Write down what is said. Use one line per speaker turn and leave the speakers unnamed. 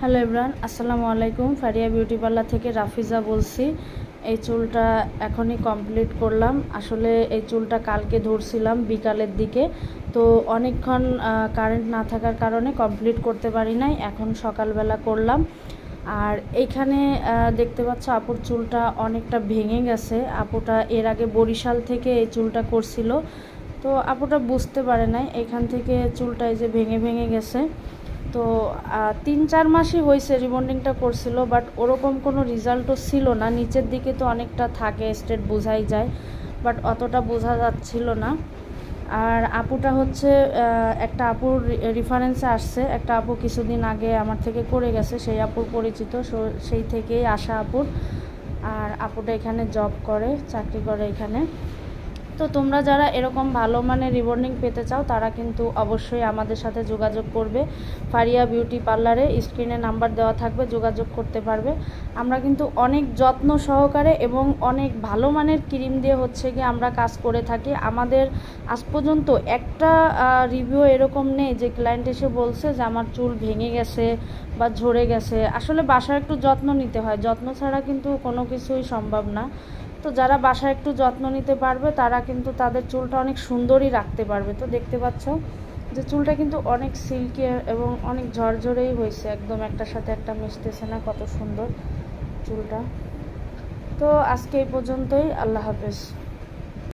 Hello everyone, আসসালামু আলাইকুম। Faria beauty parlour থেকে রাফিজা বলছি। এই চুলটা এখনই কমপ্লিট করলাম। আসলে এই চুলটা কালকে ধরছিলাম বিকালের দিকে, তো অনেকক্ষণ কারেন্ট না থাকার কারণে কমপ্লিট করতে পারি নাই। এখন সকালবেলা করলাম। আর এইখানে দেখতে পাচ্ছ আপুর চুলটা অনেকটা ভেঙে গেছে। আপুটা এর আগে বরিশাল থেকে এই চুলটা করছিল, তো আপুটা বুঝতে পারে নাই এখান থেকে চুলটা এই যে ভেঙে ভেঙে গেছে। তো 3-4 মাসই হয়েছে রিবন্ডিংটা করছিল, বাট ওরকম কোনো রেজাল্টও ছিল না। নিচের দিকে তো অনেকটা থাকে, স্ট্রেট বোঝাই যায়, বাট অতটা বোঝা যাচ্ছিল না। আর আপুটা হচ্ছে একটা আপুর রেফারেন্সে আসছে। একটা আপু কিছুদিন আগে আমার থেকে করে গেছে, সেই আপুর পরিচিত, সেই থেকেই আসা আপুর। আর আপুটা এখানে জব করে, চাকরি করে এখানে। তো তোমরা যারা এরকম ভালো মানের রিবন্ডিং পেতে চাও তারা কিন্তু অবশ্যই আমাদের সাথে যোগাযোগ করবে। ফারিয়া বিউটি পার্লারে স্ক্রিনে নাম্বার দেওয়া থাকবে, যোগাযোগ করতে পারবে। আমরা কিন্তু অনেক যত্ন সহকারে এবং অনেক ভালো মানের ক্রিম দিয়ে হচ্ছে গিয়ে আমরা কাজ করে থাকি। আমাদের আজ পর্যন্ত একটা রিভিউ এরকম নেই যে ক্লায়েন্ট এসে বলছে যে আমার চুল ভেঙে গেছে বা ঝরে গেছে। আসলে বাসায় একটু যত্ন নিতে হয়, যত্ন ছাড়া কিন্তু কোনো কিছুই সম্ভব না। তো যারা বাসায় একটু যত্ন নিতে পারবে তারা কিন্তু তাদের চুলটা অনেক সুন্দরই রাখতে পারবে। তো দেখতে পাচ্ছ যে চুলটা কিন্তু অনেক সিল্কি এবং অনেক ঝরঝরেই হয়েছে, একদম একটার সাথে একটা মিশতেছে না, কত সুন্দর চুলটা। তো আজকে এই পর্যন্তই, আল্লাহ হাফেজ।